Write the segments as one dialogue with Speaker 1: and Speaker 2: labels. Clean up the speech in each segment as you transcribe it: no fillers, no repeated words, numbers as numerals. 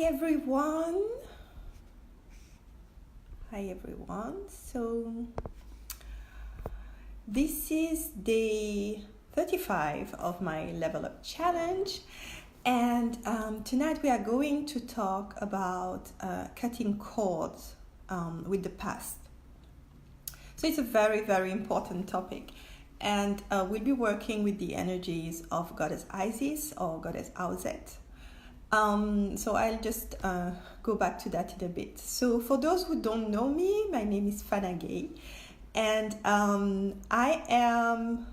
Speaker 1: everyone. Hi everyone. So this is day 35 of my Level Up Challenge, and tonight we are going to talk about cutting cords with the past. So it's a very, very important topic, and we'll be working with the energies of Goddess Isis or Goddess Auset. So I'll just go back to that in a bit. So for those who don't know me, my name is Fana Gueye, and I am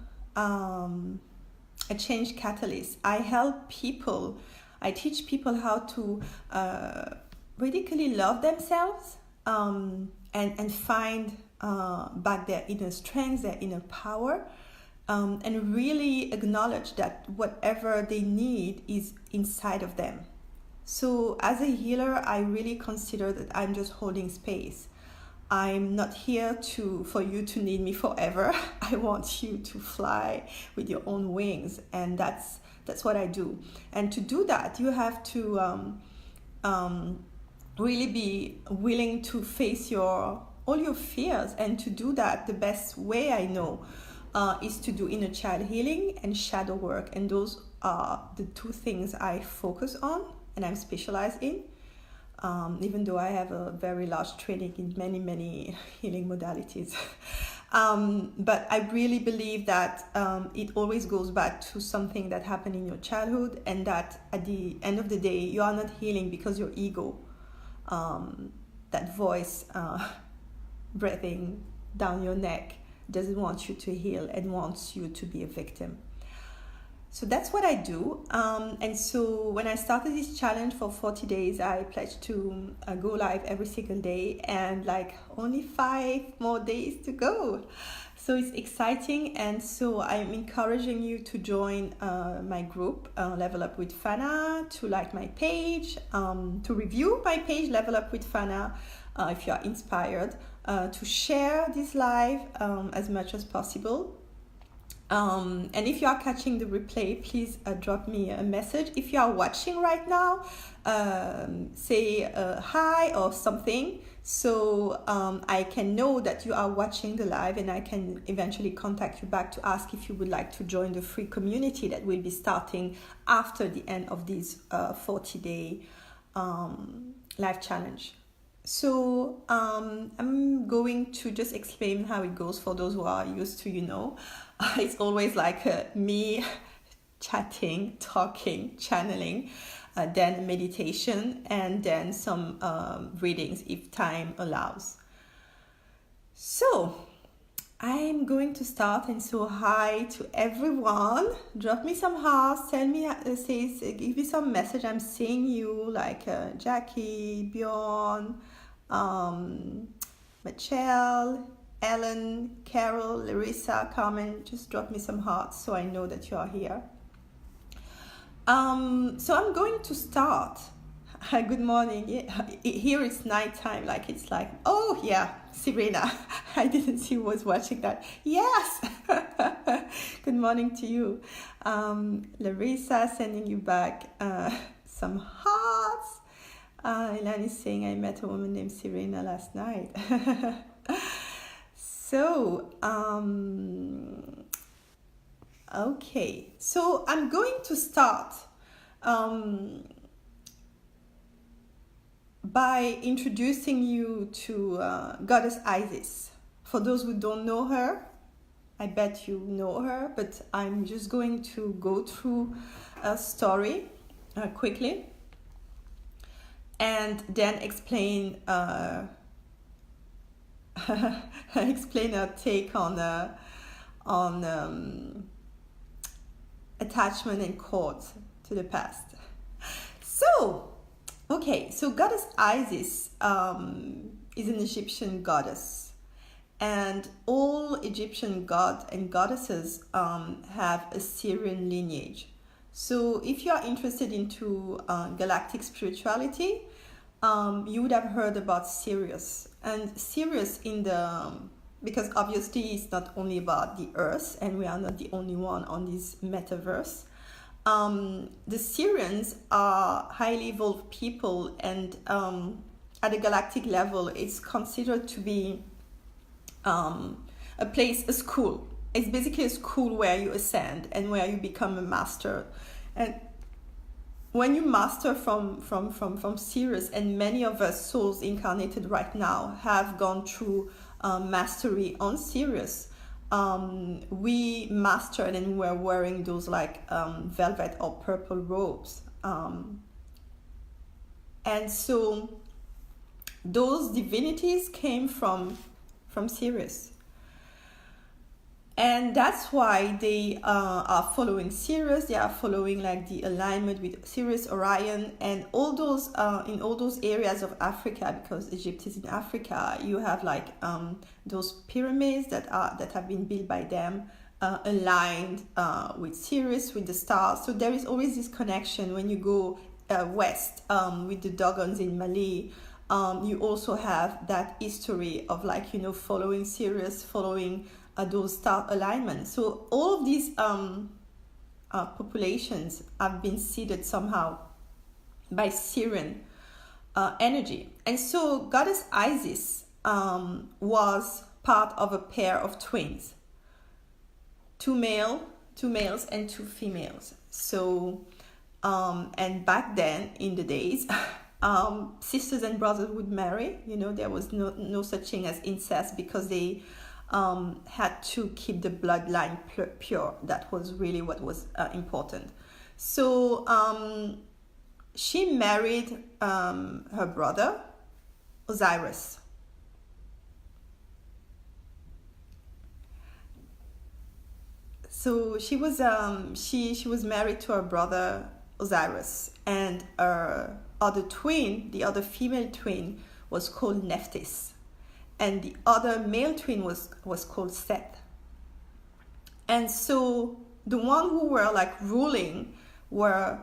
Speaker 1: a change catalyst. I help people, I teach people how to radically love themselves and find back their inner strength, their inner power, and really acknowledge that whatever they need is inside of them. So as a healer, I really consider that I'm just holding space. I'm not here for you to need me forever. I want you to fly with your own wings, and that's what I do. And to do that, you have to really be willing to face all your fears. And to do that, the best way I know is to do inner child healing and shadow work. And those are the two things I focus on and I'm specialized in. Even though I have a very large training in many, many healing modalities. But I really believe that it always goes back to something that happened in your childhood, and that at the end of the day, you are not healing because your ego, that voice breathing down your neck, doesn't want you to heal and wants you to be a victim. So that's what I do. And so when I started this challenge for 40 days, I pledged to go live every single day, and only 5 more days to go. So it's exciting. And so I'm encouraging you to join my group, Level Up with Fana, to like my page, to review my page, Level Up with Fana, if you are inspired, to share this live as much as possible. And if you are catching the replay, please drop me a message. If you are watching right now, say hi or something, so I can know that you are watching the live, and I can eventually contact you back to ask if you would like to join the free community that will be starting after the end of this 40-day live challenge. So I'm going to just explain how it goes for those who are used to, it's always me chatting, talking, channeling, then meditation, and then some readings if time allows. So I'm going to start, and so hi to everyone. Drop me some hearts, tell me, give me some message. I'm seeing you Jackie, Bjorn, Michelle, Ellen, Carol, Larissa, Carmen. Just drop me some hearts so I know that you are here. So I'm going to start. Good morning. Here it's nighttime. Oh yeah, Serena. I didn't see who was watching that. Yes. Good morning to you. Larissa, sending you back some hearts. Ilan is saying I met a woman named Serena last night. So, okay. So I'm going to start by introducing you to Goddess Isis. For those who don't know her, I bet you know her, but I'm just going to go through a story quickly, and then explain explain her take on attachment and cords to the past. So, okay, so Goddess Isis is an Egyptian goddess, and all Egyptian gods and goddesses have a Syrian lineage. So if you are interested into galactic spirituality, you would have heard about Sirius. And Sirius because obviously it's not only about the Earth, and we are not the only one on this metaverse. the Syrians are highly evolved people, and at a galactic level, it's considered to be a school. It's basically a school where you ascend and where you become a master. And when you master from Sirius, and many of us souls incarnated right now have gone through mastery on Sirius, we mastered and we're wearing those like velvet or purple robes. And so those divinities came from Sirius. And that's why they are following Sirius. They are following like the alignment with Sirius, Orion, and all those in all those areas of Africa, because Egypt is in Africa. You have like those pyramids that have been built by them, aligned with Sirius, with the stars. So there is always this connection when you go west with the Dogons in Mali. You also have that history of like, you know, following Sirius, following those star alignments. So all of these populations have been seeded somehow by Syrian energy. And so goddess Isis was part of a pair of twins, two males and two females. So and back then in the days, sisters and brothers would marry. You know, there was no such thing as incest, because they had to keep the bloodline pure. That was really what was important. So she married her brother Osiris. So she was she was married to her brother Osiris, and her other twin, the other female twin, was called Nephthys, and the other male twin was called Seth. And so the one who were like ruling were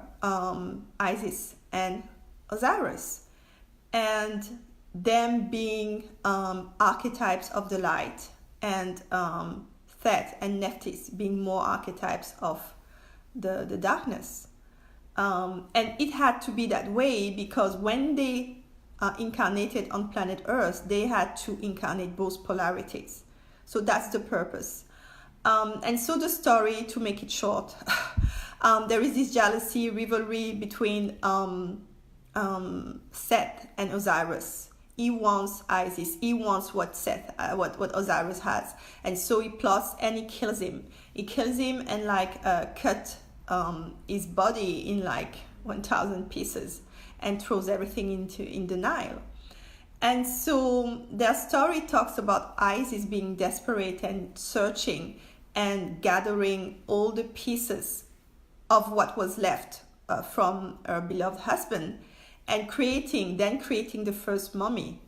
Speaker 1: Isis and Osiris, and them being archetypes of the light, and Seth and Nephthys being more archetypes of the darkness. And it had to be that way because when they incarnated on planet Earth, they had to incarnate both polarities. So that's the purpose. And so the story, to make it short, there is this jealousy, rivalry between Seth and Osiris. He wants Isis. He wants what what Osiris has, and so he plots and he kills him. He kills him and cut his body in 1,000 pieces and throws everything in the Nile. And so their story talks about Isis being desperate and searching and gathering all the pieces of what was left from her beloved husband, and creating the first mummy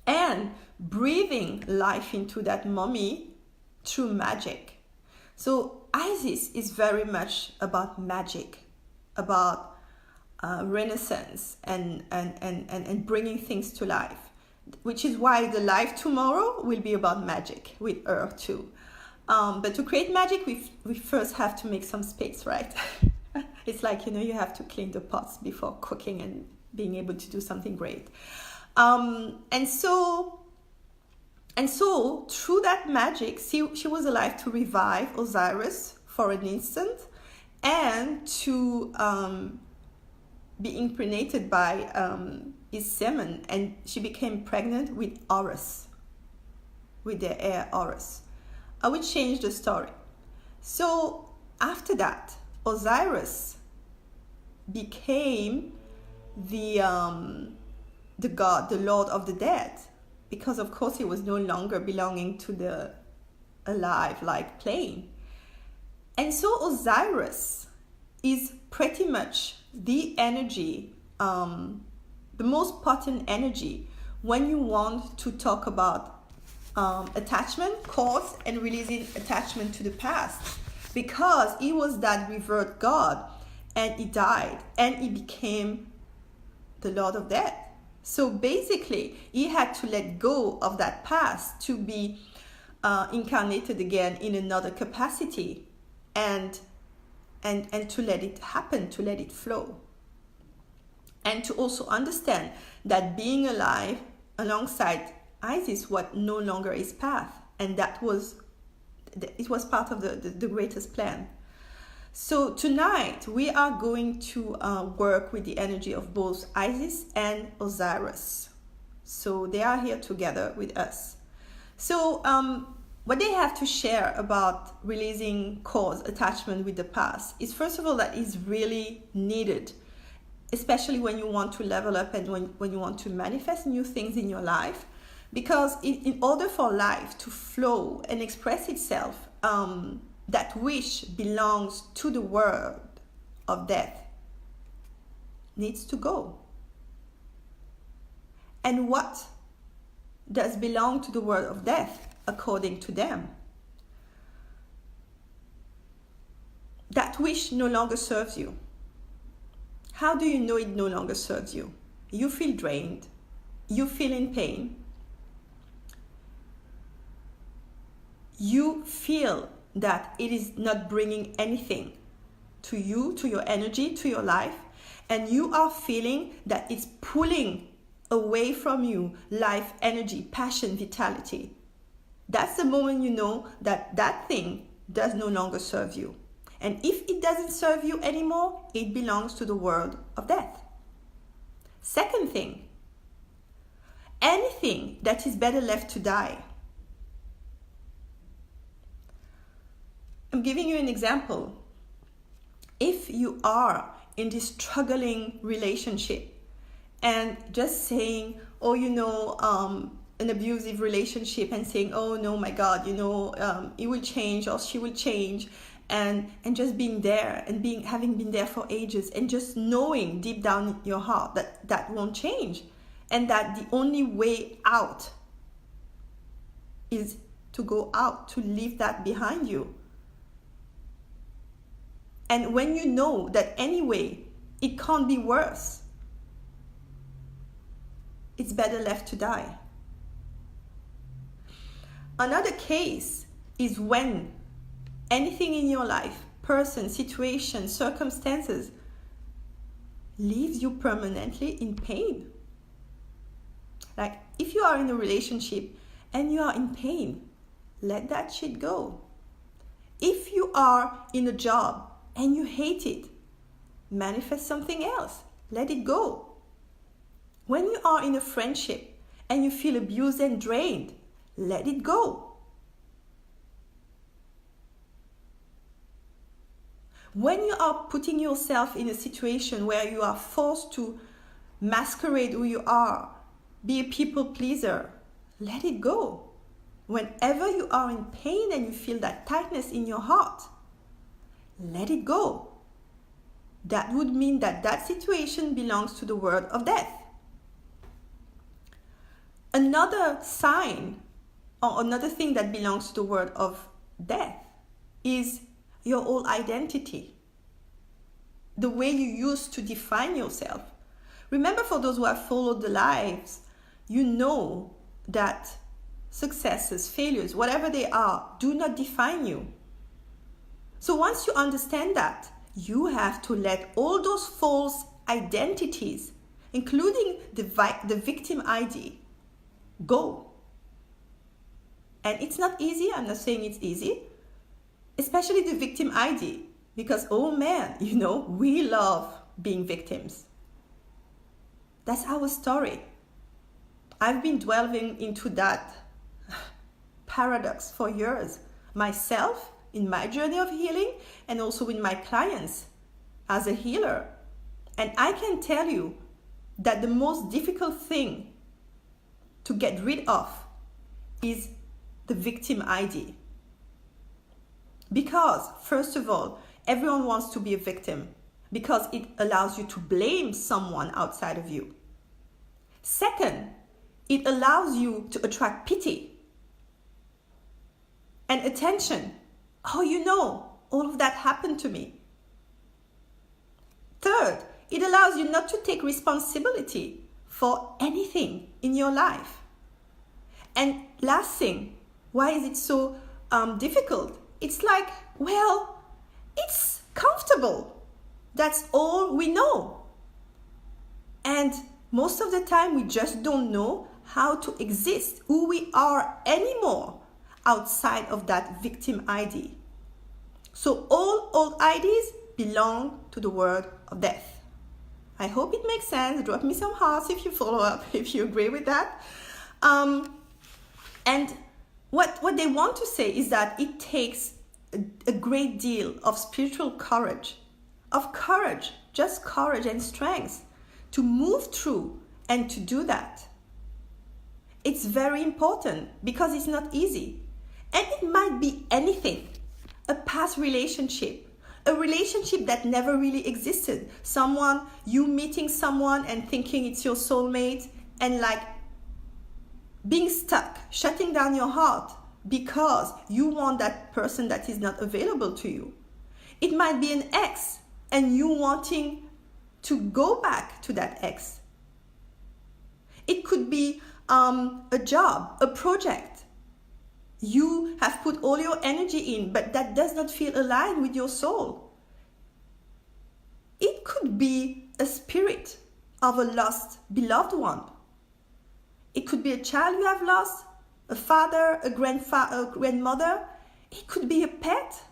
Speaker 1: and breathing life into that mummy through magic. So Isis is very much about magic, about renaissance and bringing things to life, which is why the life tomorrow will be about magic with her too. But to create magic, we first have to make some space, right? It's like, you have to clean the pots before cooking and being able to do something great. And so through that magic, she was alive to revive Osiris for an instant, and to be impregnated by his semen, and she became pregnant with Horus, with the heir Horus. I will change the story. So after that, Osiris became the god, the lord of the dead, because of course he was no longer belonging to the alive plane. And so Osiris is pretty much the energy, the most potent energy when you want to talk about attachment, cause, and releasing attachment to the past, because he was that revered god, and he died and he became the Lord of Death. So basically he had to let go of that past to be incarnated again in another capacity, and and to let it happen, to let it flow. And to also understand that being alive alongside Isis what no longer is path, and it was part of the greatest plan. So tonight we are going to work with the energy of both Isis and Osiris. So they are here together with us. So what they have to share about releasing cause attachment with the past is, first of all, that is really needed, especially when you want to level up and when you want to manifest new things in your life. Because in order for life to flow and express itself, that wish belongs to the world of death needs to go. And what does belong to the world of death according to them? That wish no longer serves you. How do you know it no longer serves you? You feel drained. You feel in pain. You feel that it is not bringing anything to you, to your energy, to your life. And you are feeling that it's pulling away from you life, energy, passion, vitality. That's the moment you know that that thing does no longer serve you. And if it doesn't serve you anymore, it belongs to the world of death. Second thing, anything that is better left to die. I'm giving you an example. If you are in this struggling relationship and just saying, oh, an abusive relationship, and saying, oh no, my God, he will change or she will change, and just being there and having been there for ages, and just knowing deep down in your heart that won't change, and that the only way out is to go out, to leave that behind you. And when you know that anyway it can't be worse, it's better left to die. Another case is when anything in your life, person, situation, circumstances, leaves you permanently in pain. Like if you are in a relationship and you are in pain, let that shit go. If you are in a job and you hate it, manifest something else. Let it go. When you are in a friendship and you feel abused and drained, let it go. When you are putting yourself in a situation where you are forced to masquerade who you are, be a people pleaser, let it go. Whenever you are in pain and you feel that tightness in your heart, let it go. That would mean that situation belongs to the world of death. Another sign or another thing that belongs to the world of death is your whole identity. The way you used to define yourself. Remember, for those who have followed the lives, you know that successes, failures, whatever they are, do not define you. So once you understand that, you have to let all those false identities, including the victim ID, go. And it's not easy. I'm not saying it's easy, especially the victim ID, because, oh man, we love being victims. That's our story. I've been delving into that paradox for years, myself, in my journey of healing, and also with my clients as a healer. And I can tell you that the most difficult thing to get rid of is the victim ID. Because, first of all, everyone wants to be a victim because it allows you to blame someone outside of you. Second, it allows you to attract pity and attention. Oh, all of that happened to me. Third, it allows you not to take responsibility for anything in your life. And last thing, why is it so difficult? It's like, well, it's comfortable. That's all we know. And most of the time we just don't know how to exist, who we are anymore outside of that victim ID. So all old IDs belong to the world of death. I hope it makes sense. Drop me some hearts if you follow up, if you agree with that. And what they want to say is that it takes a great deal of spiritual courage, just courage and strength to move through and to do that. It's very important because it's not easy. And it might be anything. A past relationship, a relationship that never really existed. You meeting someone and thinking it's your soulmate and like being stuck, shutting down your heart because you want that person that is not available to you. It might be an ex and you wanting to go back to that ex. It could be a job, a project. You have put all your energy in, but that does not feel aligned with your soul. It could be a spirit of a lost beloved one. It could be a child you have lost, a father, a grandmother. It could be a pet.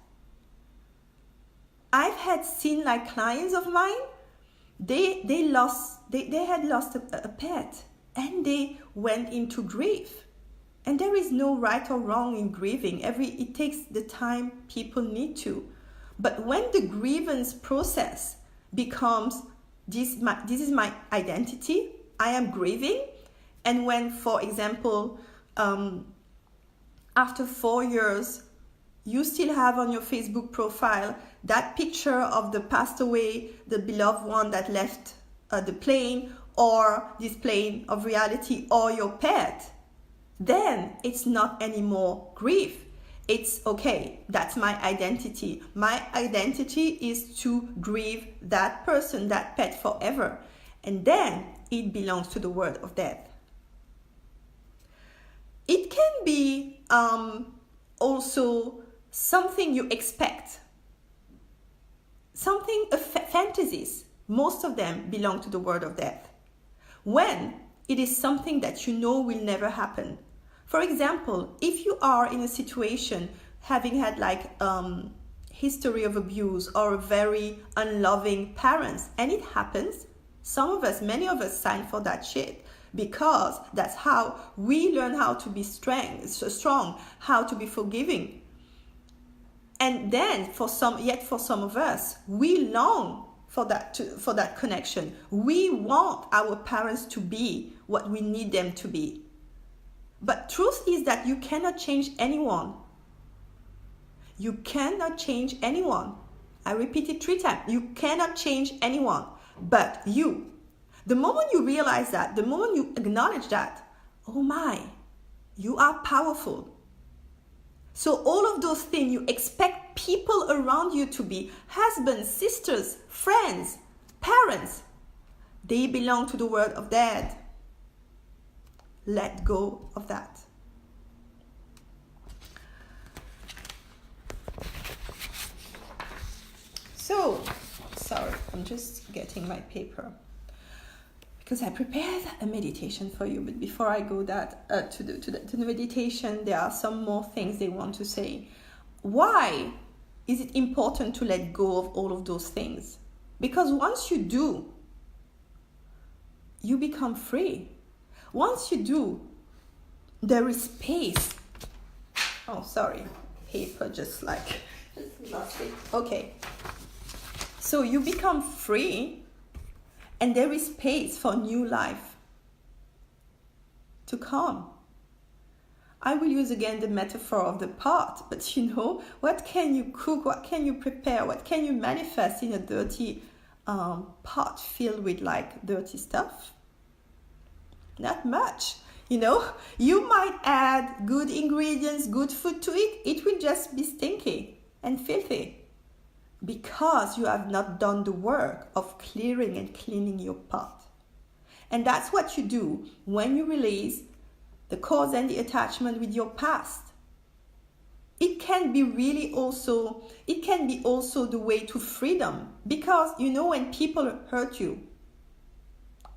Speaker 1: I've had seen like clients of mine, they had lost a pet and they went into grief. And there is no right or wrong in grieving. It takes the time people need to. But when the grievance process becomes this is my identity, I am grieving. And when, for example, after 4 years, you still have on your Facebook profile that picture of the passed away, the beloved one that left the plane, or this plane of reality, or your pet, then it's not anymore grief. It's okay, that's my identity. My identity is to grieve that person, that pet forever. And then it belongs to the world of death. It can be also something you expect. Fantasies, most of them belong to the world of death. When it is something that you know will never happen. For example, if you are in a situation having had like history of abuse or very unloving parents, and it happens, many of us sign for that shit because that's how we learn how to be strong, how to be forgiving. And then for some of us, we long for that connection. We want our parents to be what we need them to be. But truth is that you cannot change anyone. You cannot change anyone. I repeat it 3 times. You cannot change anyone but you. The moment you realize that, the moment you acknowledge that, oh my, you are powerful. So all of those things you expect people around you to be, husbands, sisters, friends, parents, they belong to the world of death. Let go of that. So, sorry, I'm just getting my paper because I prepared a meditation for you. But before I go to the meditation, there are some more things they want to say. Why is it important to let go of all of those things? Because once you do, you become free. Once you do, there is space. Oh, sorry. Paper just lost it. Okay. So you become free and there is space for new life to come. I will use again the metaphor of the pot, but what can you cook? What can you prepare? What can you manifest in a dirty pot filled with like dirty stuff? Not much. You might add good ingredients, good food to it. It will just be stinky and filthy because you have not done the work of clearing and cleaning your pot. And that's what you do when you release the cause and the attachment with your past. it can be really also, it can be also the way to freedom. Because, you know, when people hurt you,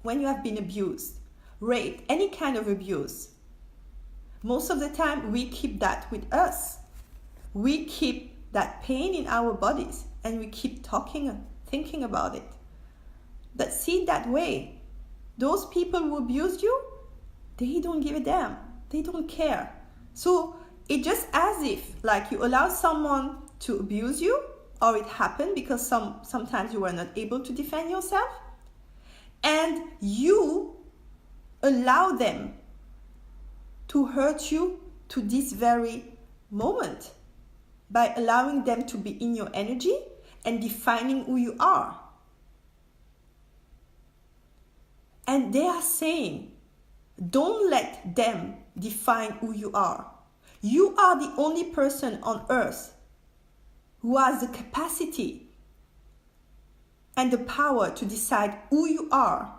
Speaker 1: when you have been abused, raped, any kind of abuse, most of the time we keep that with us. We keep that pain in our bodies and we keep thinking about it. But see it that way. Those people who abused you, they don't give a damn. They don't care. So it's just as if like you allow someone to abuse you, or it happened because sometimes you were not able to defend yourself, and you allow them to hurt you to this very moment by allowing them to be in your energy and defining who you are. And they are saying, don't let them define who you are. You are the only person on earth who has the capacity and the power to decide who you are.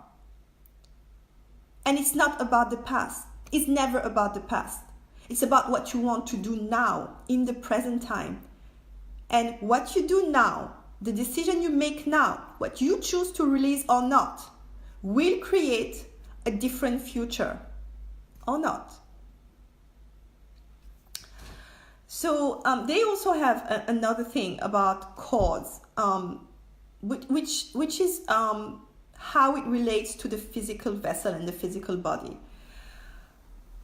Speaker 1: And it's not about the past. It's never about the past. It's about what you want to do now, in the present time. And what you do now, the decision you make now, what you choose to release or not, will create a different future or not. So they also have another thing about cords, which is how it relates to the physical vessel and the physical body.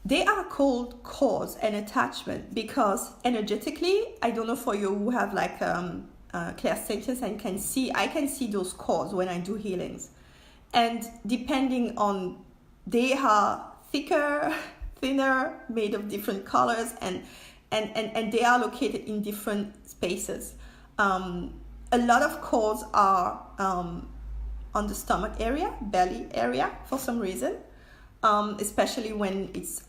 Speaker 1: They are called cords and attachment because energetically, I don't know for you who have like clairsentience and I can see those cords when I do healings. And depending on, they are thicker, thinner, made of different colors, and they are located in different spaces. A lot of cords are on the stomach area, belly area for some reason. Especially when it's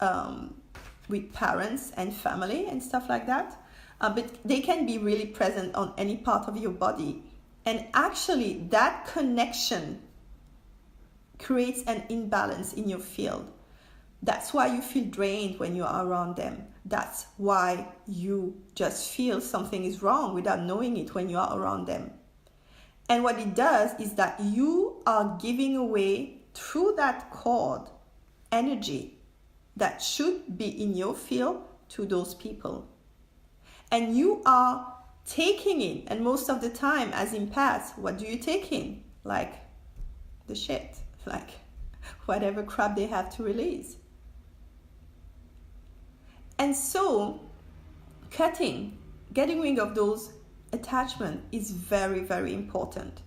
Speaker 1: with parents and family and stuff like that. But they can be really present on any part of your body. And actually, that connection creates an imbalance in your field. That's why you feel drained when you are around them. That's why you just feel something is wrong without knowing it when you are around them. And what it does is that you are giving away through that cord energy that should be in your field to those people. And you are taking in, and most of the time as empaths, what do you take in? Like the shit, like whatever crap they have to release. And so getting rid of those attachments is very, very important.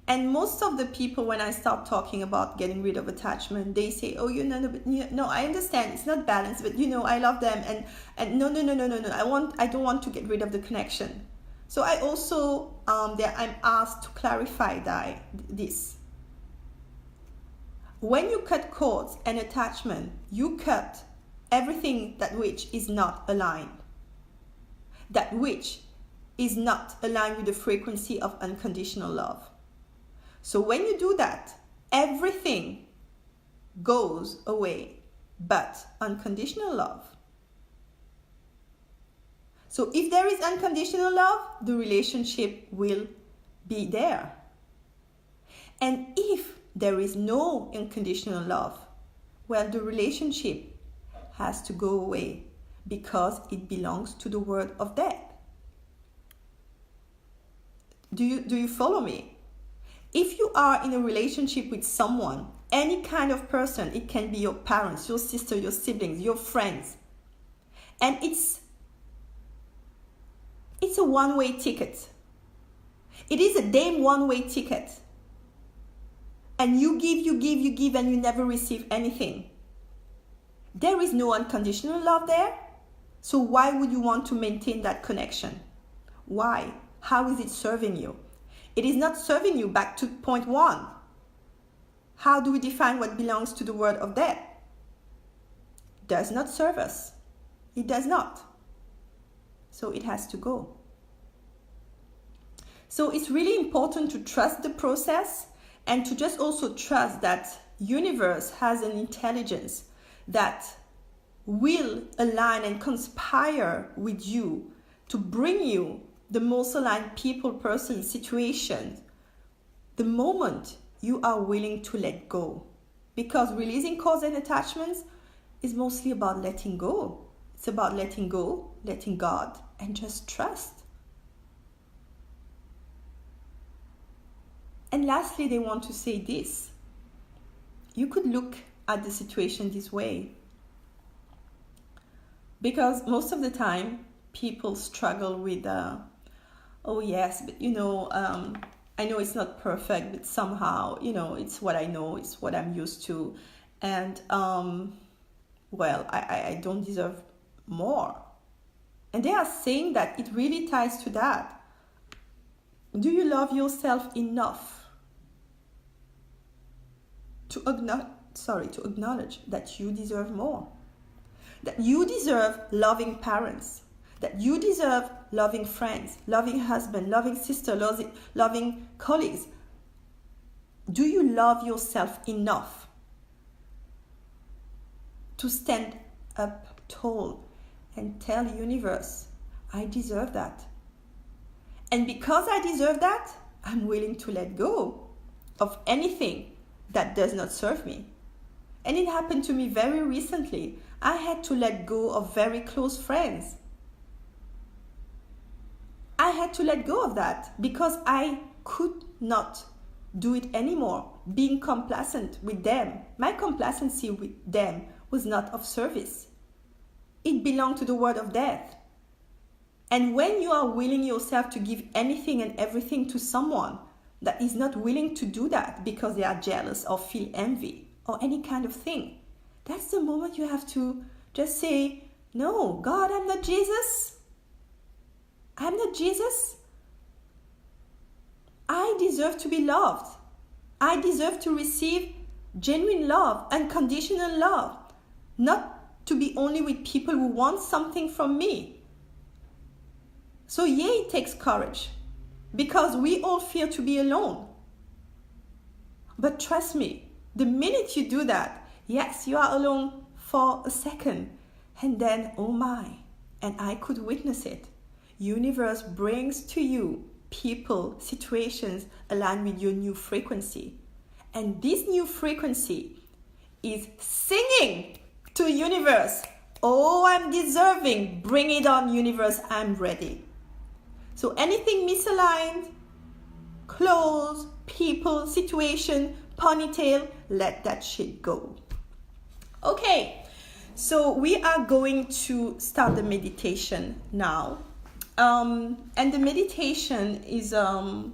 Speaker 1: And most of the people, when I start talking about getting rid of attachment, they say, oh, no, I understand, it's not balanced, but I love them, and no, I don't want to get rid of the connection. So I also, I'm asked to clarify this. When you cut cords and attachment, you cut everything that which is not aligned, that which is not aligned with the frequency of unconditional love. So when you do that, everything goes away but unconditional love. So if there is unconditional love, the relationship will be there. And if there is no unconditional love, well, the relationship has to go away because it belongs to the world of death. Do you follow me? If you are in a relationship with someone, any kind of person, it can be your parents, your sister, your siblings, your friends, and it's a one-way ticket. It is a damn one-way ticket. And you give, and you never receive anything. There is no unconditional love there. So why would you want to maintain that connection? Why? How is it serving you? It is not serving you. Back to point one. How do we define what belongs to the world of death? Does not serve us. It does not. So it has to go. So it's really important to trust the process and to just also trust that universe has an intelligence that will align and conspire with you to bring you the most aligned people, person, situation, the moment you are willing to let go. Because releasing cause and attachments is mostly about letting go. It's about letting go, letting God, and just trust. And lastly, they want to say this. You could look at the situation this way. Because most of the time, people struggle with, oh yes, but I know it's not perfect, but somehow, it's what I know, it's what I'm used to. And, I don't deserve more. And they are saying that it really ties to that. Do you love yourself enough to acknowledge that you deserve more? That you deserve loving parents, that you deserve loving friends, loving husband, loving sister, loving colleagues. Do you love yourself enough to stand up tall and tell the universe, I deserve that. And because I deserve that, I'm willing to let go of anything that does not serve me. And it happened to me very recently. I had to let go of very close friends. I had to let go of that because I could not do it anymore, being complacent with them. My complacency with them was not of service. It belonged to the word of death. And when you are willing yourself to give anything and everything to someone that is not willing to do that because they are jealous or feel envy or any kind of thing, that's the moment you have to just say, no, God, I'm not Jesus. I'm not Jesus. I deserve to be loved. I deserve to receive genuine love, unconditional love, not to be only with people who want something from me. So yeah, it takes courage because we all fear to be alone. But trust me, the minute you do that, yes, you are alone for a second, and then, oh my, and I could witness it. Universe brings to you people, situations aligned with your new frequency. And this new frequency is singing to universe, oh, I'm deserving, bring it on universe, I'm ready. So anything misaligned, clothes, people, situation, ponytail, let that shit go. Okay, so we are going to start the meditation now. And the meditation is a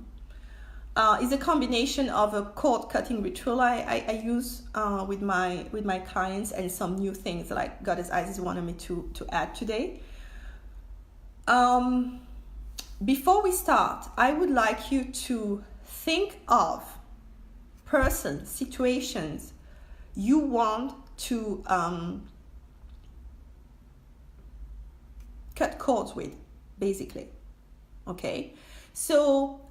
Speaker 1: combination of a cord cutting ritual I use with my clients and some new things like Goddess Isis wanted me to add today. Before we start, I would like you to think of persons, situations you want to cut cords with, basically. Okay, so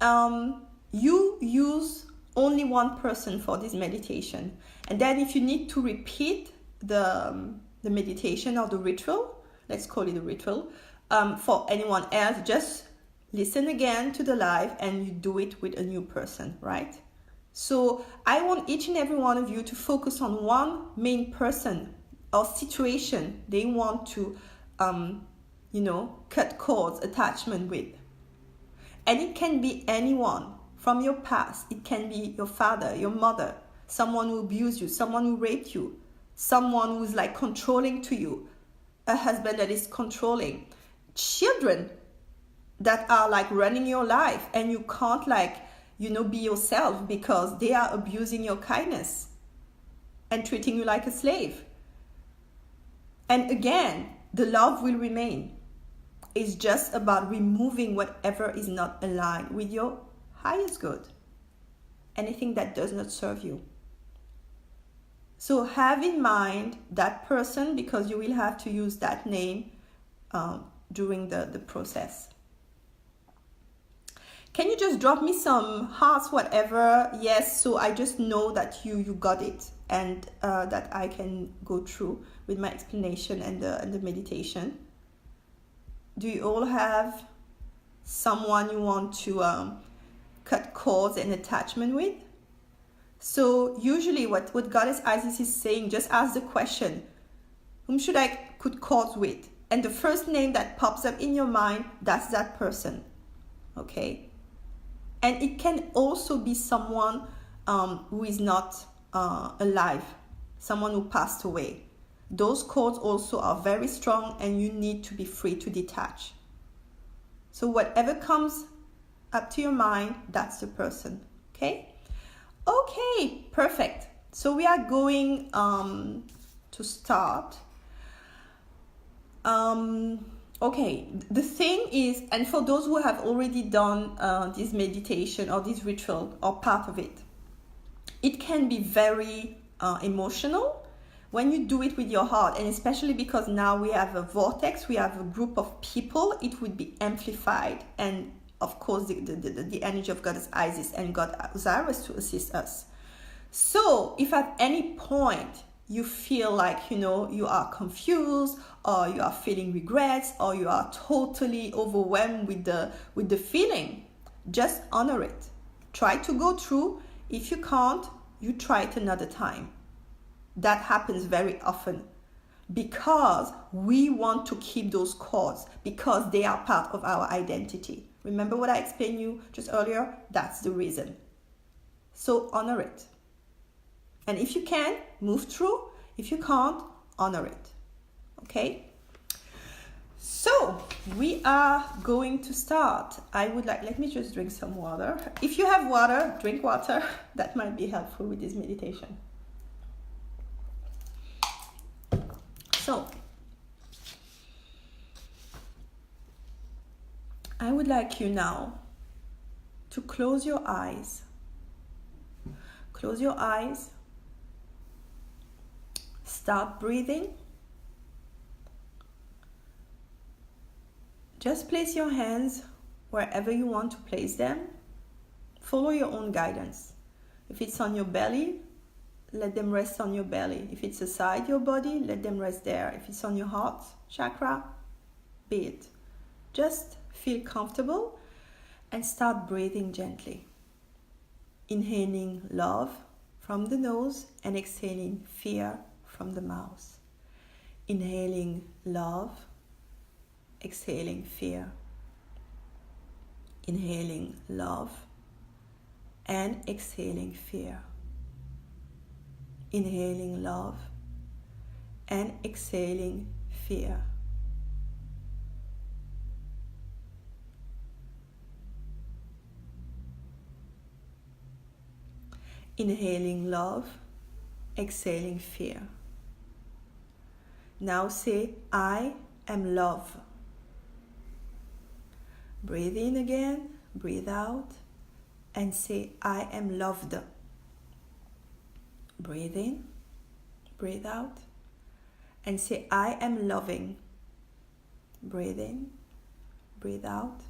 Speaker 1: you use only one person for this meditation, and then if you need to repeat the meditation or the ritual, let's call it a ritual, for anyone else, just listen again to the live and you do it with a new person, right? So I want each and every one of you to focus on one main person or situation they want to cut cords, attachment with. And it can be anyone from your past. It can be your father, your mother, someone who abused you, someone who raped you, someone who's like controlling to you, a husband that is controlling, children that are like running your life and you can't be yourself because they are abusing your kindness and treating you like a slave. And again, the love will remain. It's just about removing whatever is not aligned with your highest good. Anything that does not serve you. So have in mind that person because you will have to use that name during the process. Can you just drop me some hearts, whatever? Yes, so I just know that you got it. and that I can go through with my explanation and the meditation. Do you all have someone you want to cut cords and attachment with? So usually what Goddess Isis is saying, just ask the question, whom should I cut cords with? And the first name that pops up in your mind, that's that person. Okay? And it can also be someone who is not alive, someone who passed away. Those cords also are very strong and you need to be free to detach. So whatever comes up to your mind, that's the person. Okay? Okay, perfect. So we are going to start. Okay, the thing is, and for those who have already done this meditation or this ritual or part of it, it can be very emotional when you do it with your heart, and especially because now we have a vortex, we have a group of people, it would be amplified, and of course the energy of Goddess Isis and God Osiris to assist us. So if at any point you feel like, you are confused, or you are feeling regrets, or you are totally overwhelmed with the feeling, just honor it. Try to go through. If you can't, you try it another time. That happens very often because we want to keep those cords, because they are part of our identity. Remember what I explained you just earlier? That's the reason. So honor it. And if you can, move through. If you can't, honor it. Okay? So we are going to start. Let me just drink some water. If you have water, drink water. That might be helpful with this meditation. So, I would like you now to close your eyes. Close your eyes. Start breathing. Just place your hands wherever you want to place them. Follow your own guidance. If it's on your belly, let them rest on your belly. If it's aside your body, let them rest there. If it's on your heart chakra, be it. Just feel comfortable and start breathing gently. Inhaling love from the nose and exhaling fear from the mouth. Inhaling love, exhaling fear. Inhaling love and exhaling fear. Inhaling love and exhaling fear. Inhaling love, exhaling fear. Now say, I am love. Breathe in again, breathe out, and say, I am loved. Breathe in, breathe out, and say, I am loving. Breathe in, breathe out,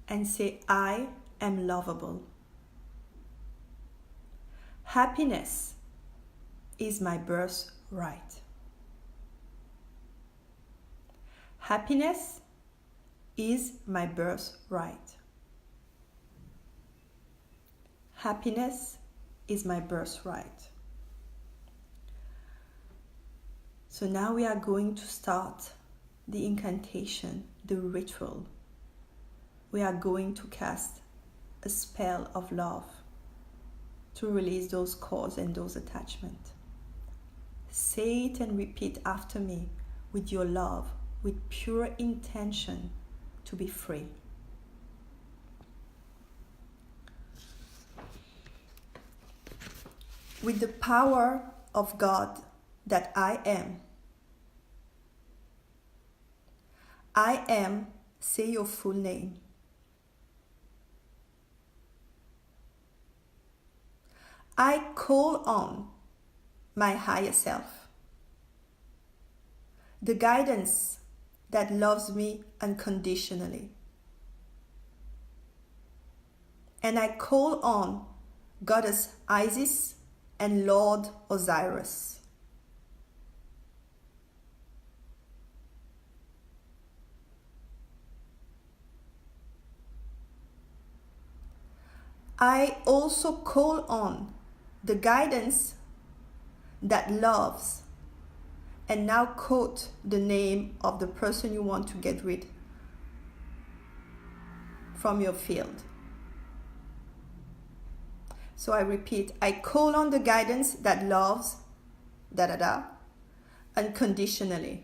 Speaker 1: and say, I am lovable. Happiness is my birthright. Happiness is my birthright. Happiness is my birthright. So now we are going to start the incantation, the ritual. We are going to cast a spell of love to release those cords and those attachments. Say it and repeat after me with your love, with pure intention to be free. With the power of God that I am, say your full name. I call on my higher self, the guidance that loves me unconditionally. And I call on Goddess Isis and Lord Osiris. I also call on the guidance that loves, and now quote the name of the person you want to get rid from your field. So I repeat, I call on the guidance that loves, unconditionally,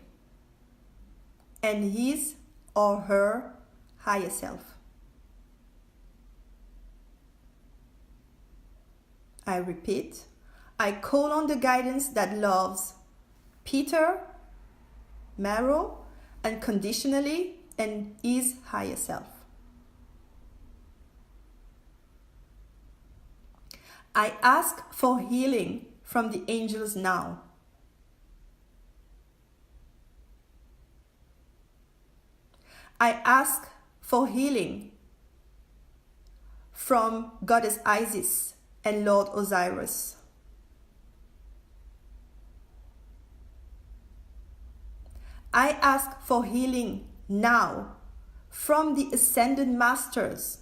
Speaker 1: and his or her higher self. I repeat, I call on the guidance that loves Peter, Maro, unconditionally, and his higher self. I ask for healing from the angels now. I ask for healing from Goddess Isis and Lord Osiris. I ask for healing now from the Ascended Masters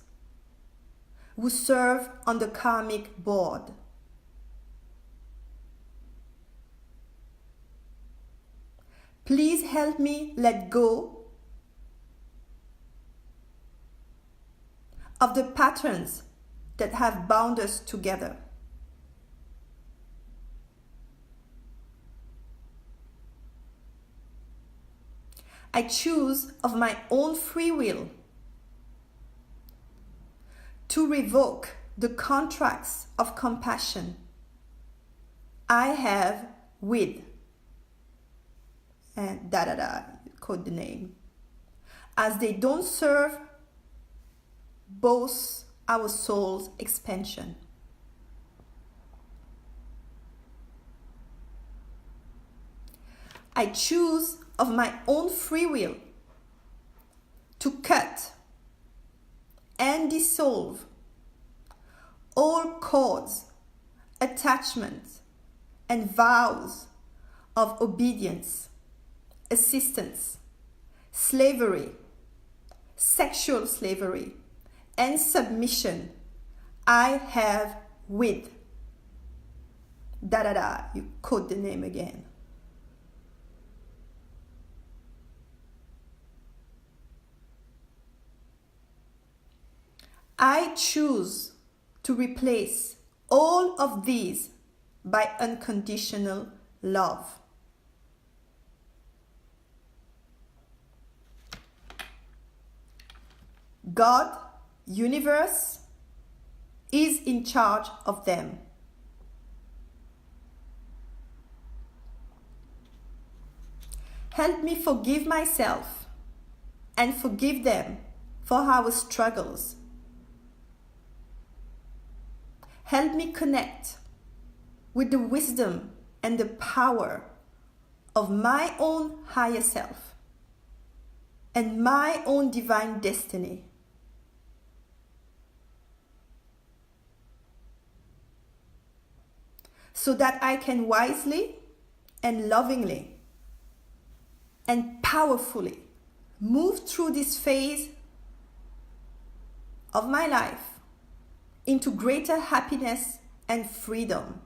Speaker 1: who serve on the karmic board. Please help me let go of the patterns that have bound us together. I choose of my own free will to revoke the contracts of compassion I have with, and quote the name, as they don't serve both our soul's expansion. I choose of my own free will to cut and dissolve all cords, attachments, and vows of obedience, assistance, slavery, sexual slavery, and submission I have with, you quote the name again. I choose to replace all of these by unconditional love. God, universe, is in charge of them. Help me forgive myself and forgive them for our struggles. Help me connect with the wisdom and the power of my own higher self and my own divine destiny. So that I can wisely and lovingly and powerfully move through this phase of my life into greater happiness and freedom.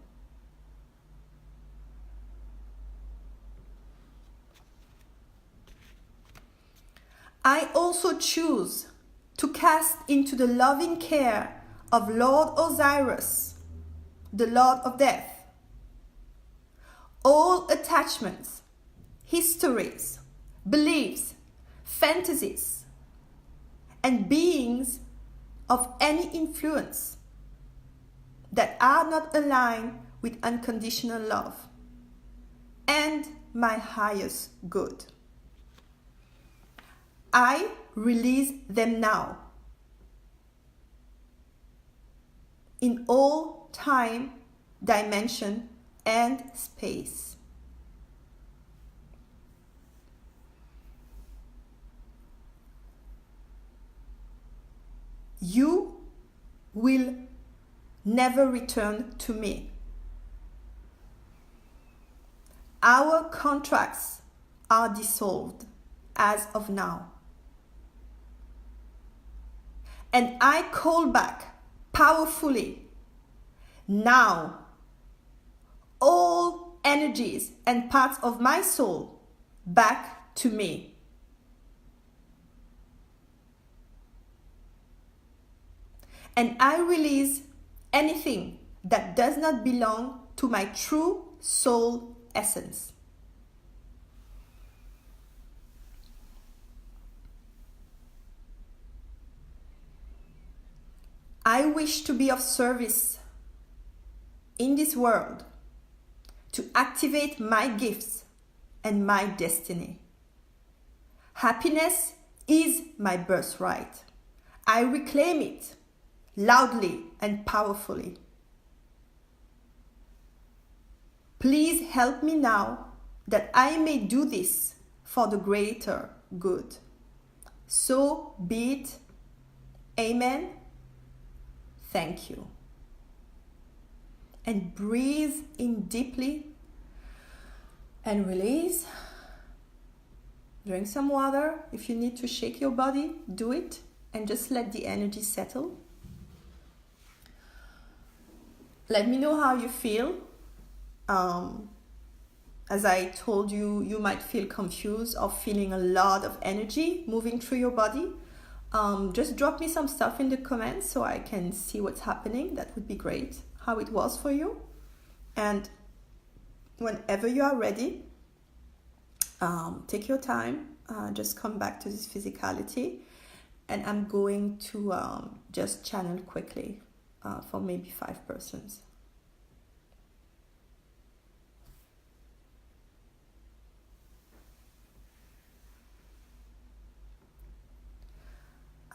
Speaker 1: I also choose to cast into the loving care of Lord Osiris, the Lord of Death, all attachments, histories, beliefs, fantasies, and beings of any influence that are not aligned with unconditional love and my highest good. I release them now in all time, dimension, and space. You will never return to me. Our contracts are dissolved as of now. And I call back powerfully now all energies and parts of my soul back to me. And I release anything that does not belong to my true soul essence. I wish to be of service in this world to activate my gifts and my destiny. Happiness is my birthright. I reclaim it loudly and powerfully. Please help me now that I may do this for the greater good. So be it. Amen. Thank you. And breathe in deeply and release. Drink some water. If you need to shake your body, do it and just let the energy settle. Let me know how you feel. As I told you, you might feel confused or feeling a lot of energy moving through your body. Just drop me some stuff in the comments so I can see what's happening. That would be great, how it was for you. And whenever you are ready, take your time, just come back to this physicality, and I'm going to just channel quickly for maybe 5 persons.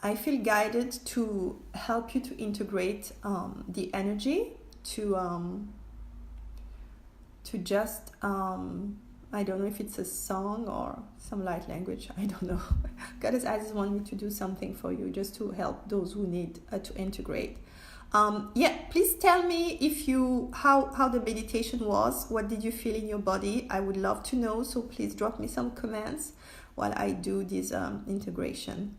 Speaker 1: I feel guided to help you to integrate the energy to just I don't know if it's a song or some light language, I don't know. God has just wanted me to do something for you just to help those who need to integrate. Please tell me if you how the meditation was. What did you feel in your body? I would love to know, so please drop me some comments while I do this integration.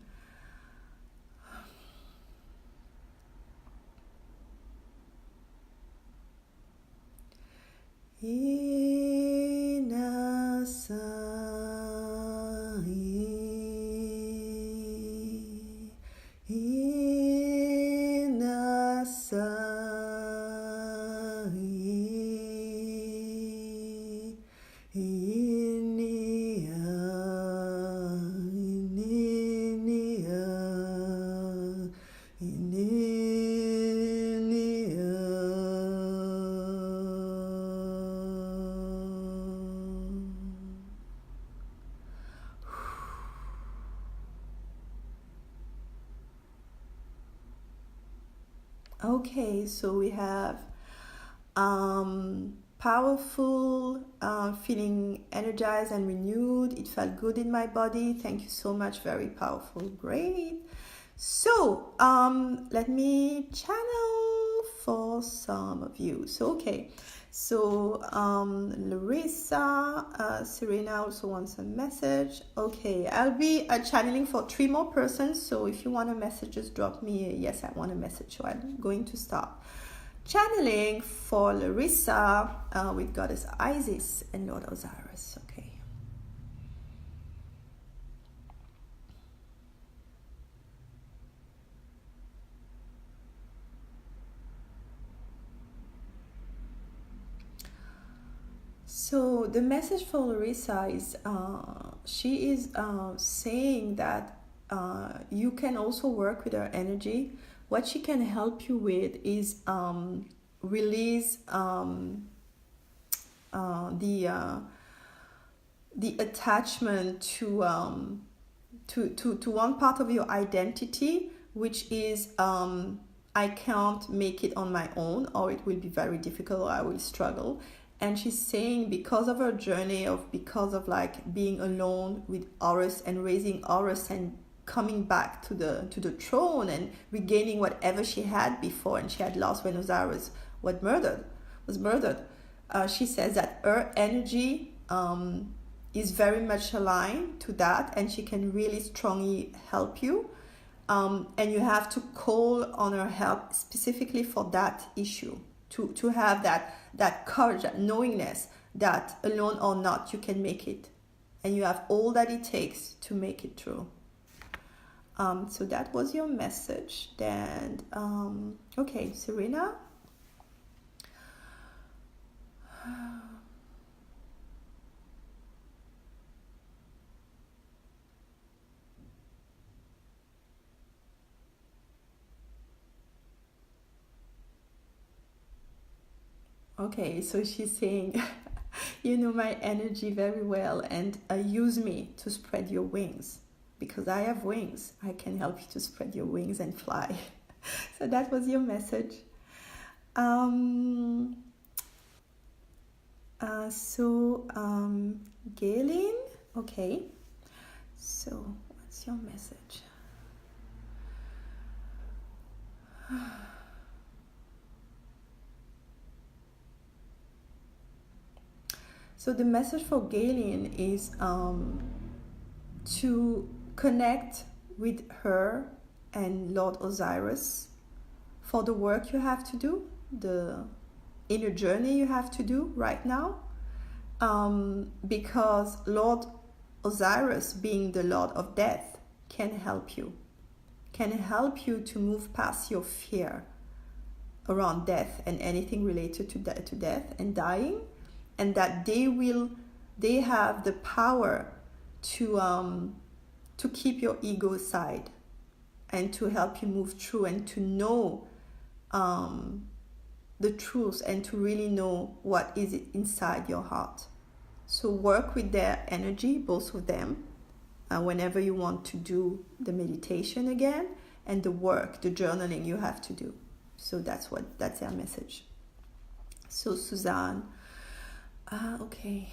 Speaker 1: Okay, so we have powerful, feeling energized and renewed. It felt good in my body. Thank you so much. Very powerful. Great. So let me channel for some of you. So Larissa, Serena also wants a message. Okay, I'll be channeling for 3 more persons. So if you want a message, just drop me a yes, I want a message. So I'm going to start channeling for Larissa with Goddess Isis and Lord Osiris. Okay. So the message for Larissa is she is saying that you can also work with her energy. What she can help you with is release the attachment to one part of your identity, which is I can't make it on my own, or it will be very difficult, or I will struggle. And she's saying because of her journey because of like being alone with Horus and raising Horus and coming back to the throne and regaining whatever she had before and she had lost when Osiris was murdered. She says that her energy is very much aligned to that, and she can really strongly help you. And you have to call on her help specifically for that issue, to have that courage, that knowingness that alone or not, you can make it. And you have all that it takes to make it through. So that was your message. Then, okay, Serena. Okay, so she's saying, you know my energy very well, and use me to spread your wings, because I have wings. I can help you to spread your wings and fly. So that was your message. Galen, okay. So what's your message? So the message for Galen is to connect with her and Lord Osiris for the work you have to do, the inner journey you have to do right now, because Lord Osiris, being the Lord of Death, can help you to move past your fear around death and anything related to death and dying, and that they have the power to keep your ego aside and to help you move through and to know the truth and to really know what is inside your heart. So work with their energy, both of them, whenever you want to do the meditation again, and the work, the journaling you have to do. So that's their message. So Suzanne, okay.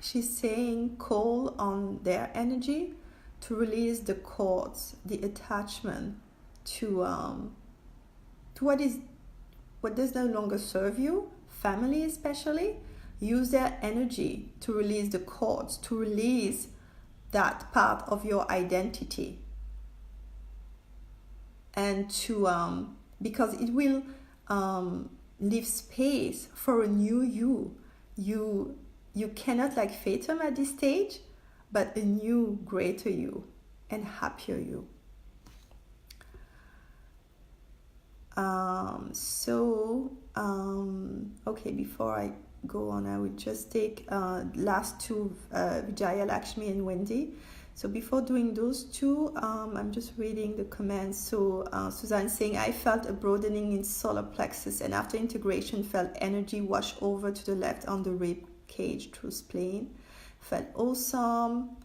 Speaker 1: She's saying call on their energy to release the cords, the attachment to what does no longer serve you, family especially. Use their energy to release the cords, to release that part of your identity, and to because it will leave space for a new you. You cannot like fathom at this stage, but a new, greater you and happier you. Okay, before I go on, I would just take last two, Vijaya, Lakshmi and Wendy. So before doing those two, I'm just reading the comments. So Suzanne saying, I felt a broadening in solar plexus, and after integration felt energy wash over to the left on the rib cage through spleen. Felt awesome.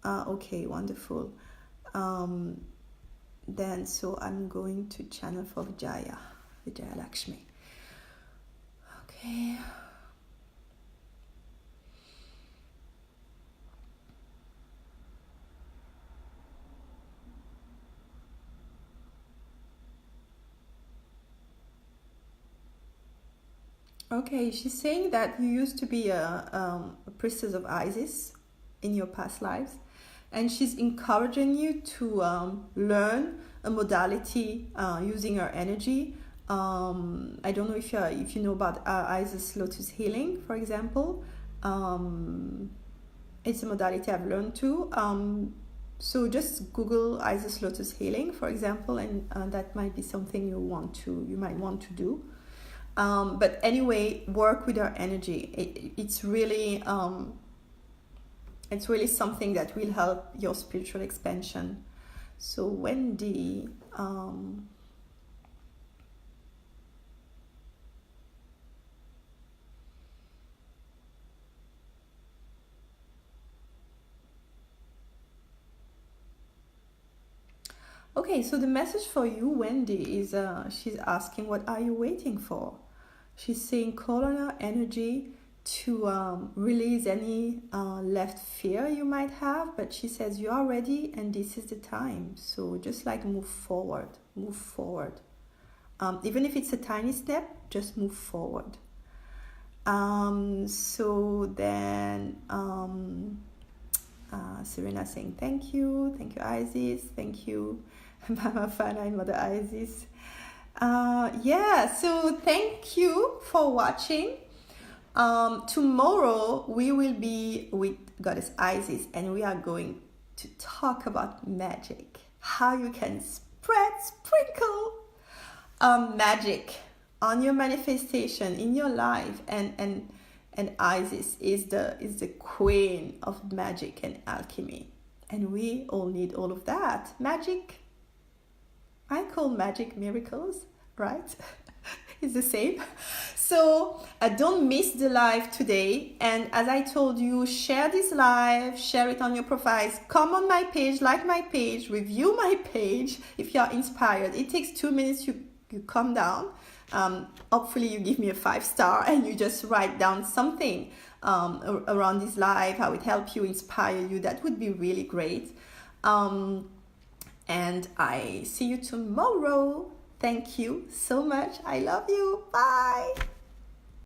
Speaker 1: Okay, wonderful. Then so I'm going to channel for Vijaya Lakshmi. Okay. Okay, she's saying that you used to be a priestess of Isis in your past lives, and she's encouraging you to learn a modality using her energy. I don't know if you know about Isis Lotus Healing, for example. It's a modality I've learned too. So just Google Isis Lotus Healing, for example, and that might be something you might want to do. But anyway, work with our energy. It's really something that will help your spiritual expansion. So Wendy, okay, so the message for you, Wendy, is she's asking, what are you waiting for? She's saying call on her energy to release any left fear you might have, but she says you are ready and this is the time. So just like move forward. Even if it's a tiny step, just move forward. So then Serena saying thank you Isis, thank you Mama Fana and Mother Isis. Yeah, so thank you for watching. Tomorrow we will be with Goddess Isis, and we are going to talk about magic, how you can sprinkle magic on your manifestation in your life, and Isis is the queen of magic and alchemy, and we all need all of that magic. I call magic miracles, right? It's the same. So don't miss the live today, and as I told you, share this live, share it on your profiles, come on my page, like my page, review my page if you are inspired. It takes 2 minutes. You calm down. Hopefully you give me a 5-star and you just write down something around this live, how it helped you, inspire you. That would be really great. And I see you tomorrow. Thank you so much. I love you. Bye.